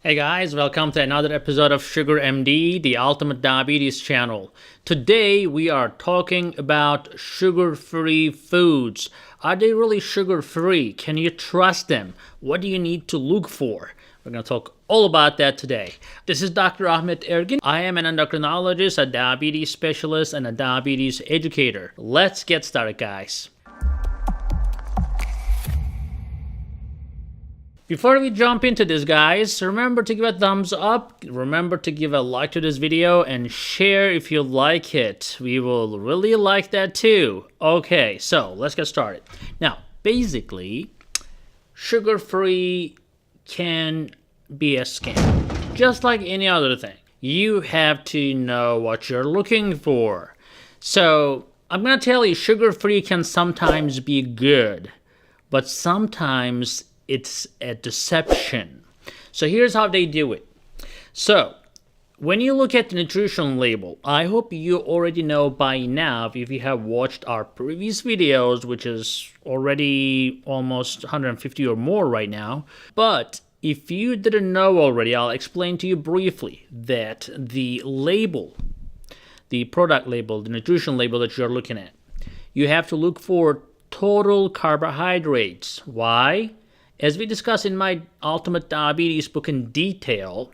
Hey guys, welcome to another episode of SugarMD, the ultimate diabetes channel. Today we are talking about sugar-free foods. Are they really sugar-free? Can you trust them? What do you need to look for? We're going to talk all about that today. This is Dr. Ahmet Ergin. I am an endocrinologist, a diabetes specialist, and a diabetes educator. Let's get started, guys. Before we jump into this, guys, remember to give a thumbs up, remember to give a like to this video, and share if you like it. We will really like that too. Okay, so let's get started. Now, basically, sugar-free can be a scam, just like any other thing. You have to know what you're looking for. So, I'm going to tell you, sugar-free can sometimes be good, but sometimes it's a deception. So here's how they do it. So when you look at the nutrition label, I hope you already know by now, if you have watched our previous videos, which is already almost 150 or more right now. But if you didn't know already, I'll explain to you briefly that the label, the product label, the nutrition label that you're looking at, you have to look for total carbohydrates. Why? As we discuss in my Ultimate Diabetes book in detail,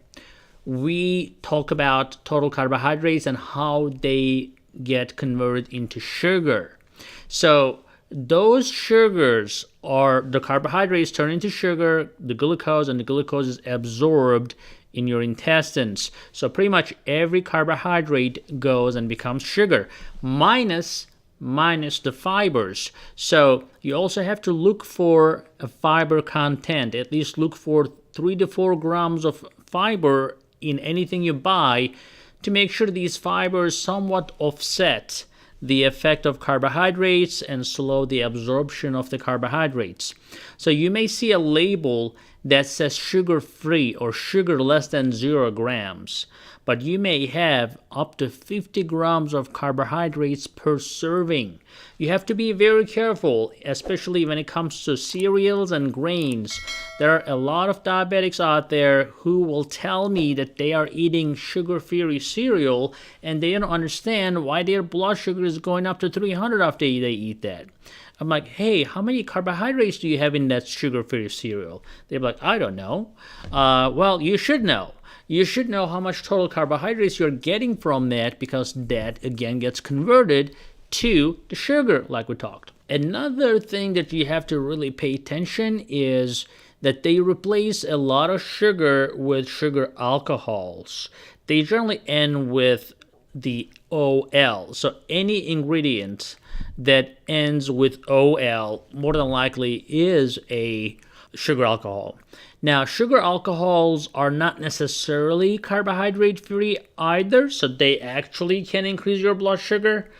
we talk about total carbohydrates and how they get converted into sugar. So those sugars are the carbohydrates turn into sugar, the glucose, and the glucose is absorbed in your intestines. So pretty much every carbohydrate goes and becomes sugar, minus the fibers. So you also have to look for a fiber content. At least look for 3 to 4 grams of fiber in anything you buy to make sure these fibers somewhat offset the effect of carbohydrates and slow the absorption of the carbohydrates. So you may see a label that says sugar-free or sugar less than 0 grams, but you may have up to 50 grams of carbohydrates per serving. You have to be very careful, especially when it comes to cereals and grains. There are a lot of diabetics out there who will tell me that they are eating sugar-free cereal and they don't understand why their blood sugar is going up to 300 after they eat that. I'm like, hey, how many carbohydrates do you have in that sugar-free cereal? They're like, I don't know. Well, you should know. You should know how much total carbohydrates you're getting from that, because that, again, gets converted to the sugar, like we talked. Another thing that you have to really pay attention is that they replace a lot of sugar with sugar alcohols. They generally end with the OL. So any ingredient that ends with OL more than likely is a sugar alcohol. Now, sugar alcohols are not necessarily carbohydrate free either, so they actually can increase your blood sugar,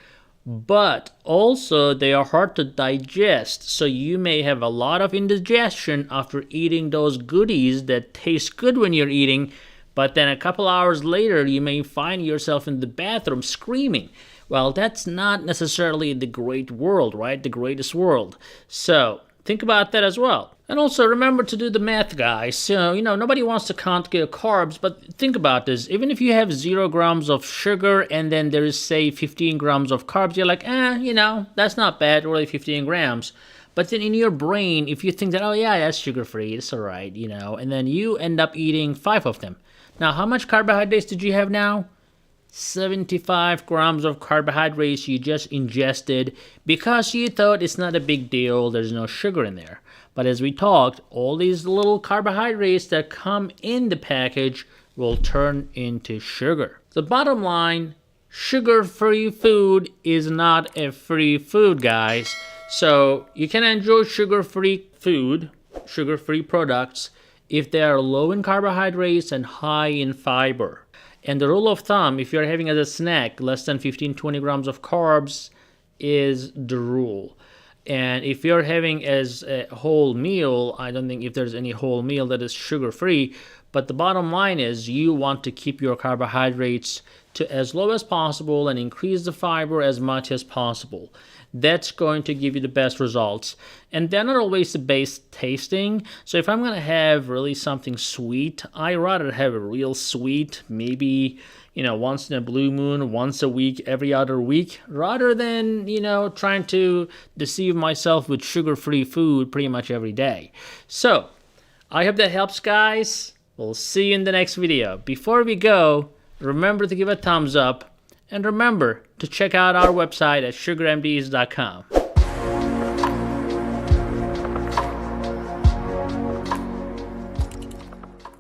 but also they are hard to digest, so you may have a lot of indigestion after eating those goodies that taste good when you're eating, but then a couple hours later you may find yourself in the bathroom screaming. Well, that's not necessarily the great world, right? The greatest world. So think about that as well. And also remember to do the math, guys. So, nobody wants to count carbs, but think about this. Even if you have 0 grams of sugar and then there is, say, 15 grams of carbs, you're like, that's not bad, really 15 grams. But then in your brain, if you think that, oh yeah, that's sugar-free, it's all right, and then you end up eating 5 of them. Now, how much carbohydrates did you have now? 75 grams of carbohydrates you just ingested because you thought it's not a big deal, there's no sugar in there. But as we talked, all these little carbohydrates that come in the package will turn into sugar. The bottom line, sugar-free food is not a free food, guys. So you can enjoy sugar-free food, sugar-free products, if they are low in carbohydrates and high in fiber. And the rule of thumb, if you're having as a snack less than 15-20 grams of carbs is the rule. And if you're having as a whole meal, I don't think if there's any whole meal that is sugar-free, but the bottom line is you want to keep your carbohydrates to as low as possible and increase the fiber as much as possible. That's going to give you the best results. And they're not always the best tasting. So if I'm gonna have really something sweet, I rather have a real sweet, maybe, you know, once in a blue moon, once a week, every other week, rather than, you know, trying to deceive myself with sugar-free food pretty much every day. So I hope that helps, guys. We'll see you in the next video. Before we go, remember to give a thumbs up and remember to check out our website at sugarmds.com.